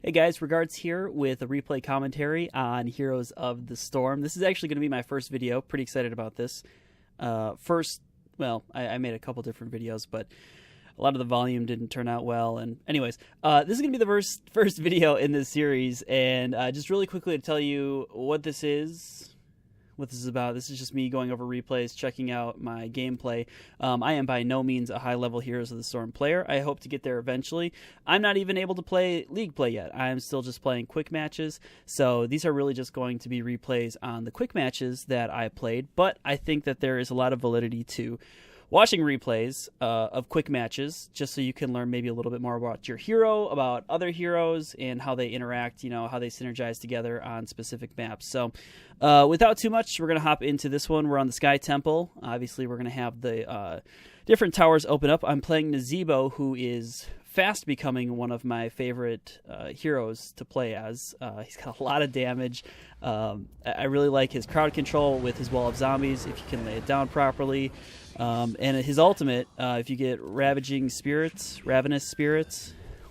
Hey guys, Regards here with a replay commentary on Heroes of the Storm. This is actually going to be my first video. Pretty excited about this. I made a couple different videos, but a lot of the volume didn't turn out well. And anyways, this is going to be the first video in this series. And just really quickly to tell you what this is about. This is just me going over replays, checking out my gameplay. I am by no means a high-level Heroes of the Storm player. I hope to get there eventually. I'm not even able to play League play yet. I'm still just playing quick matches, so these are really just going to be replays on the quick matches that I played, but I think that there is a lot of validity to watching replays of quick matches, just so you can learn maybe a little bit more about your hero, about other heroes, and how they interact, how they synergize together on specific maps. So without too much, we're going to hop into this one. We're on the Sky Temple. Obviously, we're going to have the different towers open up. I'm playing Nazeebo, who is fast becoming one of my favorite heroes to play as. He's got a lot of damage. I really like his crowd control with his wall of zombies, if you can lay it down properly. And his ultimate, if you get ravenous spirits,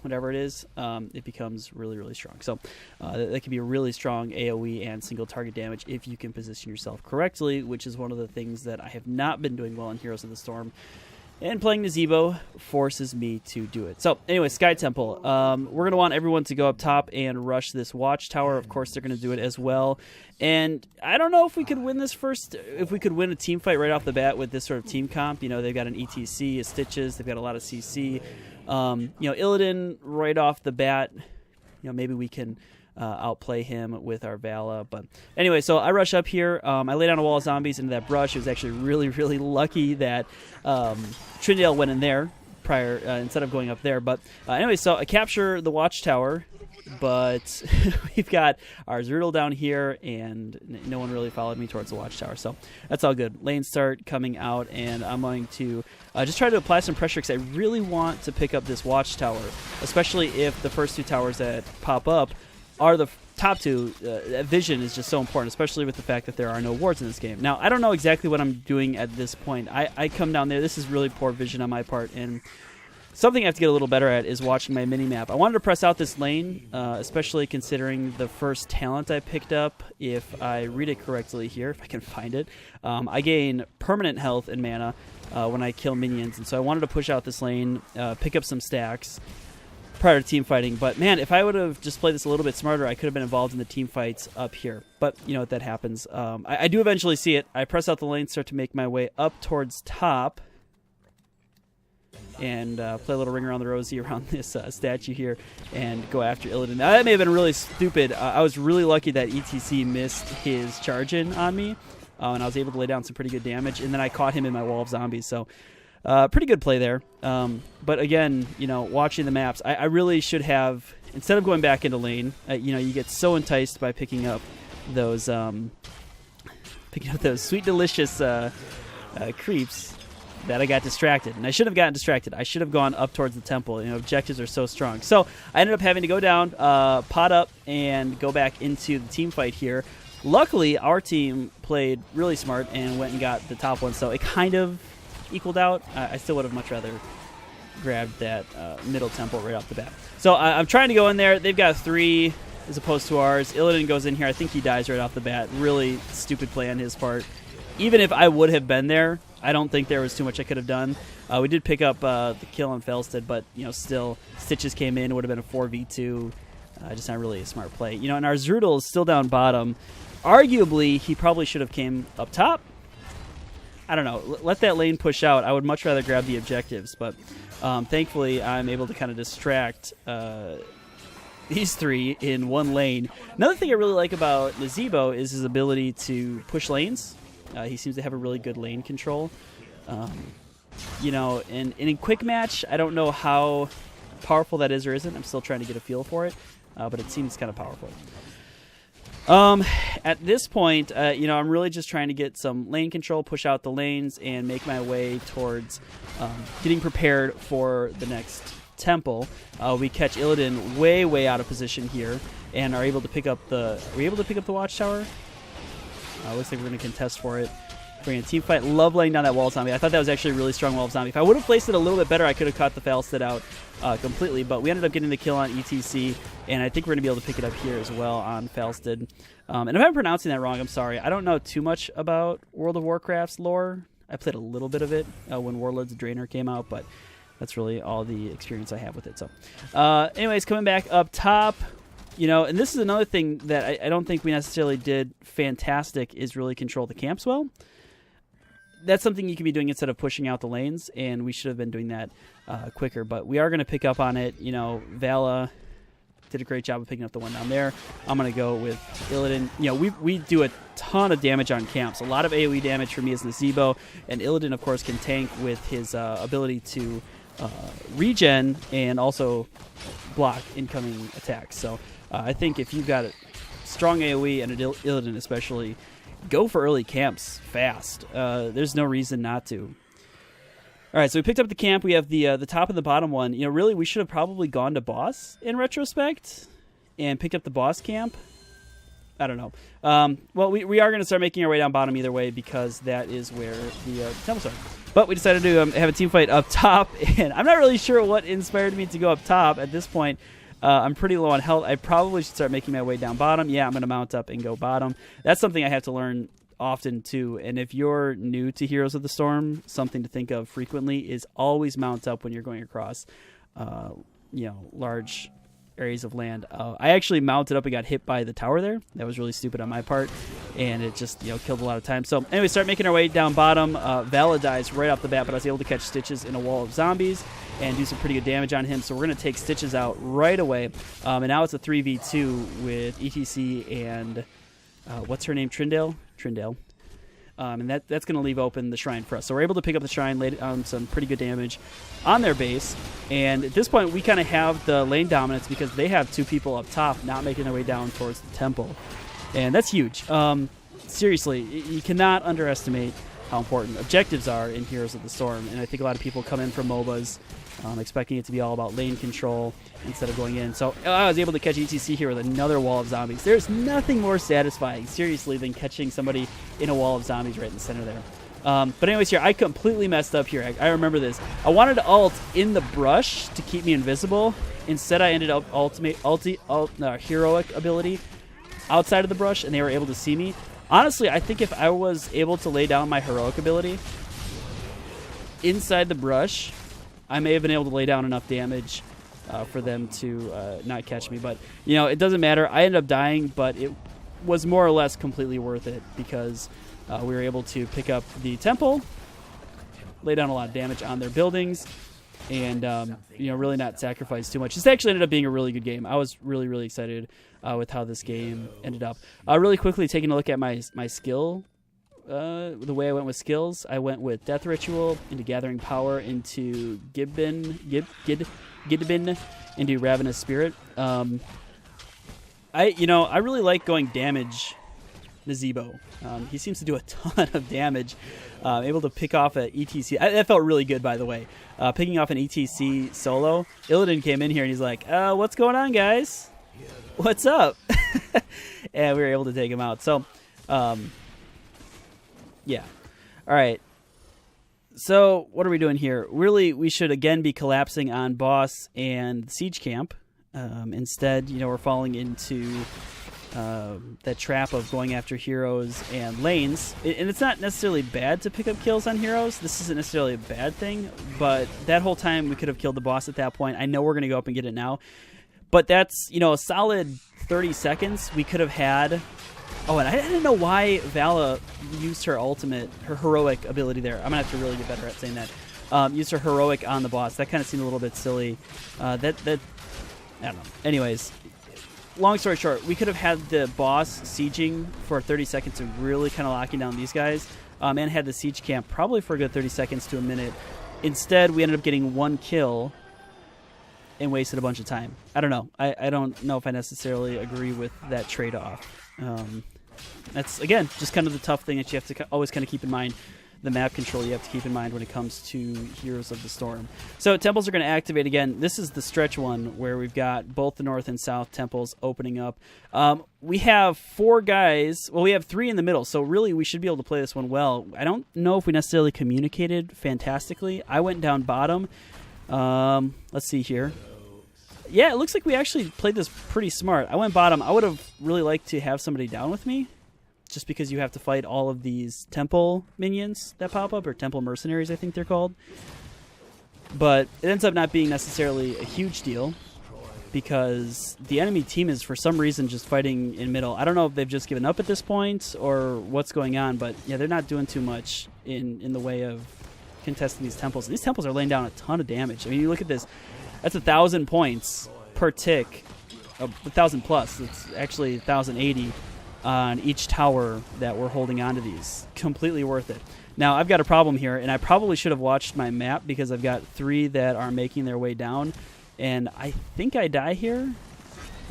whatever it is, it becomes really, really strong. So that can be a really strong AoE and single target damage if you can position yourself correctly, which is one of the things that I have not been doing well in Heroes of the Storm. And playing Nazeebo forces me to do it. So anyway, Sky Temple. We're going to want everyone to go up top and rush this watchtower. Of course, they're going to do it as well. And I don't know if we could win this if we could win a team fight right off the bat with this sort of team comp. They've got an ETC, a Stitches, they've got a lot of CC. Illidan right off the bat, maybe we can outplay him with our Vala. But anyway, so I rush up here. I lay down a wall of zombies into that brush. It was actually really, really lucky that Trindale went in there prior instead of going up there. But anyway, so I capture the watchtower, but we've got our Zertle down here, and no one really followed me towards the watchtower. So that's all good. Lanes start coming out, and I'm going to just try to apply some pressure because I really want to pick up this watchtower, especially if the first two towers that pop up are the top two. Vision is just so important, especially with the fact that there are no wards in this game. Now, I don't know exactly what I'm doing at this point. I come down there. This is really poor vision on my part, and something I have to get a little better at is watching my mini-map. I wanted to press out this lane, especially considering the first talent I picked up. If I read it correctly here, if I can find it, I gain permanent health and mana when I kill minions, and so I wanted to push out this lane, pick up some stacks prior to team fighting. But man, if I would have just played this a little bit smarter, I could have been involved in the team fights up here. But that happens. I do eventually see it. I press out the lane, start to make my way up towards top, and play a little ring around the rosy around this statue here and go after Illidan. Now, that may have been really stupid. I was really lucky that ETC missed his charge in on me, and I was able to lay down some pretty good damage, and then I caught him in my wall of zombies. So pretty good play there. But again, watching the maps, I really should have, instead of going back into lane, you get so enticed by picking up those sweet, delicious creeps that I got distracted. And I shouldn't have gotten distracted. I should have gone up towards the temple. Objectives are so strong. So I ended up having to go down, pot up, and go back into the team fight here. Luckily, our team played really smart and went and got the top one, so it kind of equaled out. I still would have much rather grabbed that middle temple right off the bat. So I'm trying to go in there. They've got 3 as opposed to ours. Illidan goes in here. I think he dies right off the bat. Really stupid play on his part. Even if I would have been there, I don't think there was too much I could have done. We did pick up the kill on Felstead, but still, Stitches came in. It would have been a 4v2. Just not really a smart play. And our Zertle is still down bottom. Arguably, he probably should have came up top. I don't know. Let that lane push out. I would much rather grab the objectives, but thankfully I'm able to kind of distract these 3 in one lane. Another thing I really like about Nazeebo is his ability to push lanes. He seems to have a really good lane control. And in quick match, I don't know how powerful that is or isn't. I'm still trying to get a feel for it, but it seems kind of powerful. At this point, I'm really just trying to get some lane control, push out the lanes, and make my way towards getting prepared for the next temple. We catch Illidan way, way out of position here, and are able to pick up the. Are we able to pick up the watchtower? Looks like we're going to contest for it. Bring a team fight. Love laying down that wall zombie. I thought that was actually a really strong wall zombie. If I would have placed it a little bit better, I could have caught the Falstead out. completely, but we ended up getting the kill on ETC, and I think we're going to be able to pick it up here as well on Falstad. And if I'm pronouncing that wrong, I'm sorry. I don't know too much about World of Warcraft's lore. I played a little bit of it when Warlords of Draenor came out, but that's really all the experience I have with it. So, anyways, coming back up top, and this is another thing that I don't think we necessarily did fantastic, is really control the camps well. That's something you can be doing instead of pushing out the lanes, and we should have been doing that quicker. But we are going to pick up on it. Vala did a great job of picking up the one down there. I'm going to go with Illidan. We do a ton of damage on camps. A lot of AoE damage for me as Nazeebo, and Illidan, of course, can tank with his ability to regen and also block incoming attacks. So I think if you've got a strong AoE and an Illidan especially, go for early camps fast. There's no reason not to. All right, so we picked up the camp. We have the top and the bottom one. Really, we should have probably gone to boss in retrospect and picked up the boss camp. I don't know. Well, we are going to start making our way down bottom either way, because that is where the temples are. But we decided to have a team fight up top, and I'm not really sure what inspired me to go up top at this point. I'm pretty low on health. I probably should start making my way down bottom. Yeah, I'm going to mount up and go bottom. That's something I have to learn often too. And if you're new to Heroes of the Storm, something to think of frequently is always mount up when you're going across, large areas of land. I actually mounted up and got hit by the tower there. That was really stupid on my part, and it just killed a lot of time. So anyway, start making our way down bottom. Vala dies right off the bat, but I was able to catch Stitches in a wall of zombies and do some pretty good damage on him. So we're going to take Stitches out right away. And now it's a 3v2 with ETC and what's her name? Trindale. And that's going to leave open the shrine for us. So we're able to pick up the shrine, lay down some pretty good damage on their base. And at this point, we kind of have the lane dominance because they have two people up top not making their way down towards the temple. And that's huge. Seriously, you cannot underestimate how important objectives are in Heroes of the Storm. And I think a lot of people come in from MOBAs expecting it to be all about lane control instead of going in. So I was able to catch ETC here with another wall of zombies. There's nothing more satisfying, seriously, than catching somebody in a wall of zombies right in the center there. But anyways, here, I completely messed up here. I remember this. I wanted to ult in the brush to keep me invisible. Instead, I ended up heroic ability outside of the brush, and they were able to see me. Honestly, I think if I was able to lay down my heroic ability inside the brush, I may have been able to lay down enough damage for them to not catch me. But, it doesn't matter. I ended up dying, but it was more or less completely worth it because we were able to pick up the temple, lay down a lot of damage on their buildings, and, really not sacrifice too much. This actually ended up being a really good game. I was really, really excited with how this game ended up. Really quickly, taking a look at my skill, the way I went with skills, I went with Death Ritual into Gathering Power, into Gidbin, into Ravenous Spirit. I really like going damage Nazeebo. He seems to do a ton of damage. Able to pick off an ETC. That felt really good, by the way. Picking off an ETC solo. Illidan came in here and he's like, what's going on, guys? What's up? And we were able to take him out. So, yeah. All right. So what are we doing here? Really, we should again be collapsing on boss and siege camp. Instead, we're falling into that trap of going after heroes and lanes. And it's not necessarily bad to pick up kills on heroes. This isn't necessarily a bad thing, but that whole time we could have killed the boss at that point. I know we're going to go up and get it now, but that's, a solid 30 seconds we could have had. Oh, and I didn't know why Vala used her ultimate, her heroic ability there. I'm going to have to really get better at saying that. Used her heroic on the boss. That kind of seemed a little bit silly. I don't know. Anyways, long story short, we could have had the boss sieging for 30 seconds and really kind of locking down these guys, and had the siege camp probably for a good 30 seconds to a minute. Instead, we ended up getting one kill and wasted a bunch of time. I don't know. I don't know if I necessarily agree with that trade-off. That's, again, just kind of the tough thing that you have to always kind of keep in mind. The map control you have to keep in mind when it comes to Heroes of the Storm. So temples are going to activate again. This is the stretch one where we've got both the north and south temples opening up. We have 4 guys. Well, we have 3 in the middle, so really we should be able to play this one well. I don't know if we necessarily communicated fantastically. I went down bottom. Let's see here. Yeah, it looks like we actually played this pretty smart. I went bottom. I would have really liked to have somebody down with me, just because you have to fight all of these temple minions that pop up, or temple mercenaries, I think they're called. But it ends up not being necessarily a huge deal, because the enemy team is, for some reason, just fighting in middle. I don't know if they've just given up at this point or what's going on, but yeah, they're not doing too much in the way of contesting these temples. These temples are laying down a ton of damage. I mean, you look at this. That's 1,000 points per tick, 1,000 plus. It's actually 1,080 on each tower that we're holding onto these. Completely worth it. Now, I've got a problem here, and I probably should have watched my map, because I've got 3 that are making their way down, and I think I die here.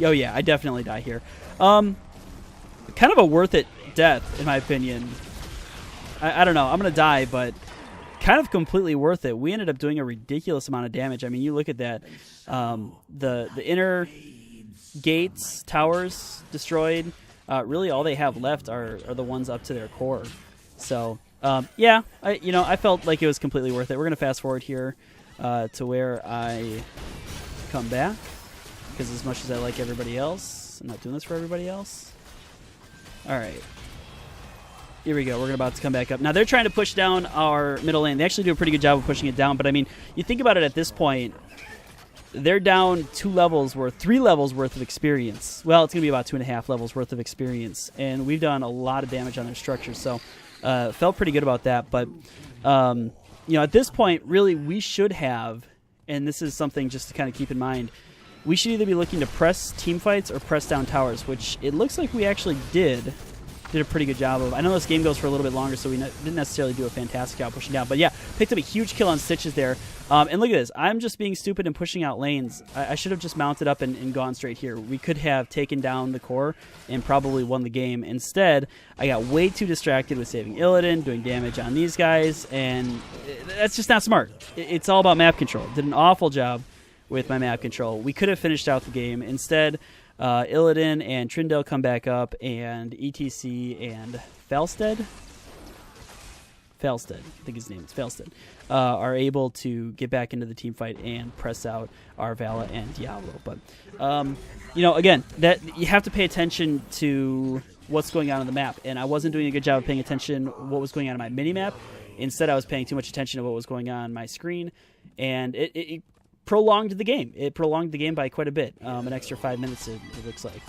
Oh, yeah, I definitely die here. Kind of a worth it death, in my opinion. I don't know. I'm going to die, but kind of completely worth it. We ended up doing a ridiculous amount of damage. I mean, you look at that. The inner gates, towers destroyed. Really, all they have left are the ones up to their core. So, yeah, I felt like it was completely worth it. We're going to fast forward here to where I come back, because as much as I like everybody else, I'm not doing this for everybody else. All right. Here we go. We're about to come back up. Now, they're trying to push down our middle lane. They actually do a pretty good job of pushing it down. But, I mean, you think about it at this point, they're down 3 levels worth of experience. Well, it's going to be about 2.5 levels worth of experience. And we've done a lot of damage on their structure. So, felt pretty good about that. But, at this point, really, we should have, and this is something just to kind of keep in mind, we should either be looking to press team fights or press down towers, which it looks like we actually did a pretty good job of. I know this game goes for a little bit longer, so we didn't necessarily do a fantastic job pushing down. But yeah, picked up a huge kill on Stitches there. And look at this. I'm just being stupid and pushing out lanes. I should have just mounted up and gone straight here. We could have taken down the core and probably won the game. Instead, I got way too distracted with saving Illidan, doing damage on these guys, and that's just not smart. It's all about map control. Did an awful job with my map control. We could have finished out the game. Instead, Illidan and Trindle come back up, and ETC and Falstead, I think his name is Falstead, are able to get back into the team fight and press out our Vala and Diablo. But, again, that you have to pay attention to what's going on the map, and I wasn't doing a good job of paying attention what was going on in my mini-map. Instead, I was paying too much attention to what was going on my screen, and it prolonged the game. It prolonged the game by quite a bit, an extra 5 minutes, it looks like.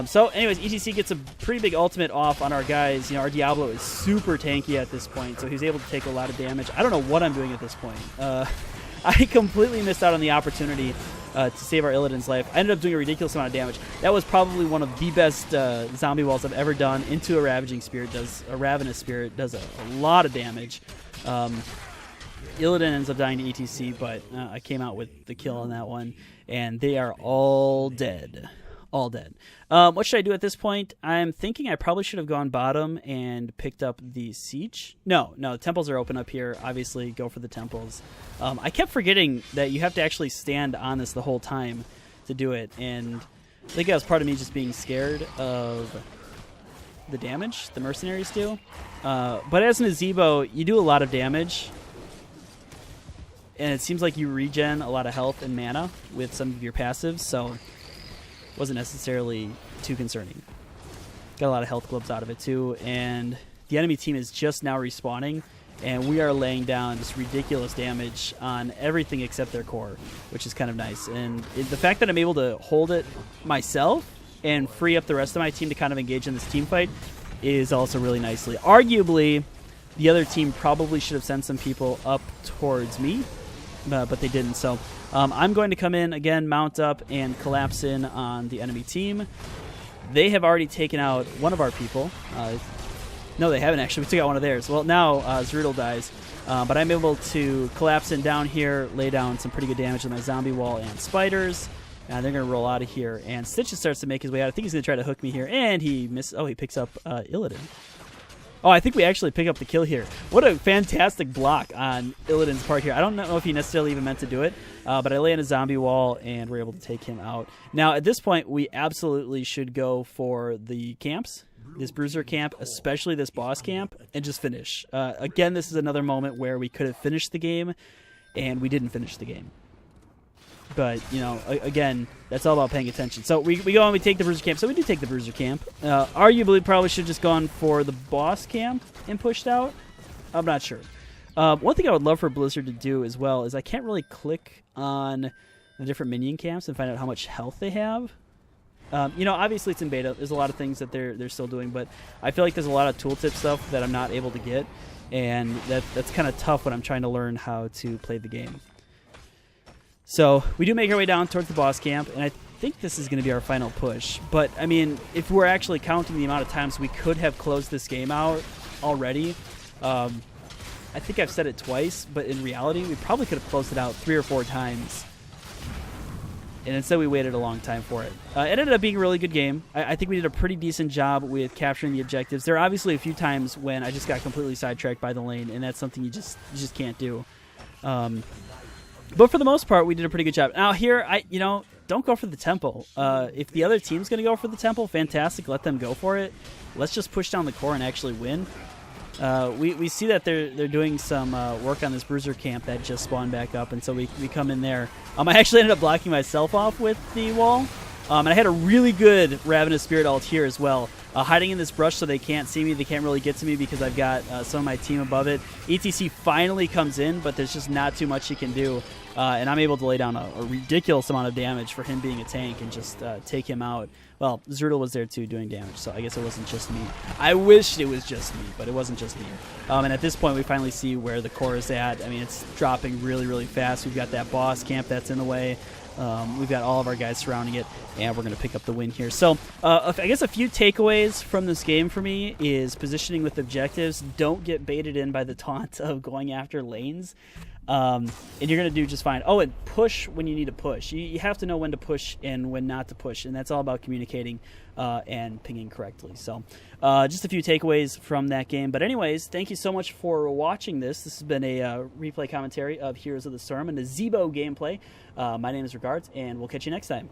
So, anyways, ETC gets a pretty big ultimate off on our guys. Our Diablo is super tanky at this point, so he's able to take a lot of damage. I don't know what I'm doing at this point. I completely missed out on the opportunity to save our Illidan's life. I ended up doing a ridiculous amount of damage. That was probably one of the best zombie walls I've ever done into a Ravenous Spirit. Does a lot of damage. Illidan ends up dying to ETC, but I came out with the kill on that one, and they are all dead. All dead. What should I do at this point? I'm thinking I probably should have gone bottom and picked up the siege. No, the temples are open up here. Obviously, go for the temples. I kept forgetting that you have to actually stand on this the whole time to do it, and I think that was part of me just being scared of the damage the mercenaries do. But as Nazeebo, you do a lot of damage, and it seems like you regen a lot of health and mana with some of your passives, so it wasn't necessarily too concerning. Got a lot of health globes out of it too, and the enemy team is just now respawning, and we are laying down just ridiculous damage on everything except their core, which is kind of nice. And the fact that I'm able to hold it myself and free up the rest of my team to kind of engage in this team fight is also really nicely. Arguably, the other team probably should have sent some people up towards me, but they didn't. So I'm going to come in again, mount up, and collapse in on the enemy team. They have already taken out one of our people. No, they haven't actually. We took out one of theirs. Well, now Zerudel dies, but I'm able to collapse in down here, lay down some pretty good damage with my zombie wall and spiders, and they're going to roll out of here. And Stitches starts to make his way out. I think he's going to try to hook me here, and he misses. Oh, he picks up Illidan. Oh, I think we actually pick up the kill here. What a fantastic block on Illidan's part here. I don't know if he necessarily even meant to do it, but I lay in a zombie wall, and we're able to take him out. Now, at this point, we absolutely should go for the camps, this bruiser camp, especially this boss camp, and just finish. Again, this is another moment where we could have finished the game, and we didn't finish the game. But, you know, again, that's all about paying attention. So we go and we take the Bruiser Camp. So we do take the Bruiser Camp. Arguably, probably should have just gone for the Boss Camp and pushed out. I'm not sure. One thing I would love for Blizzard to do as well is I can't really click on the different minion camps and find out how much health they have. You know, obviously it's in beta. There's a lot of things that they're still doing, but I feel like there's a lot of tooltip stuff that I'm not able to get, and that's kind of tough when I'm trying to learn how to play the game. So we do make our way down towards the boss camp, and I think this is going to be our final push. But, I mean, if we're actually counting the amount of times we could have closed this game out already, I think I've said it twice, but in reality, we probably could have closed it out 3 or 4 times. And instead we waited a long time for it. It ended up being a really good game. I think we did a pretty decent job with capturing the objectives. There are obviously a few times when I just got completely sidetracked by the lane, and that's something you just can't do. But for the most part, we did a pretty good job. Now here, don't go for the temple. If the other team's going to go for the temple, fantastic. Let them go for it. Let's just push down the core and actually win. We see that they're doing some work on this Bruiser Camp that just spawned back up, and so we come in there. I actually ended up blocking myself off with the wall, and I had a really good Ravenous Spirit ult here as well. Hiding in this brush so they can't see me, they can't really get to me because I've got some of my team above it. ETC finally comes in, but there's just not too much he can do, and I'm able to lay down a ridiculous amount of damage for him being a tank and just take him out. Well, Zertal was there too doing damage, so I guess it wasn't just me. I wished it was just me, but it wasn't just me. And at this point, we finally see where the core is at. I mean, it's dropping really, really fast. We've got that boss camp that's in the way. We've got all of our guys surrounding it, and we're going to pick up the win here. So I guess a few takeaways from this game for me is positioning with objectives. Don't get baited in by the taunt of going after lanes. And you're going to do just fine. Oh, and push when you need to push. You have to know when to push and when not to push, and that's all about communicating and pinging correctly. So just a few takeaways from that game. But anyways, thank you so much for watching this. This has been a replay commentary of Heroes of the Storm and the Nazeebo gameplay. My name is Regards, and we'll catch you next time.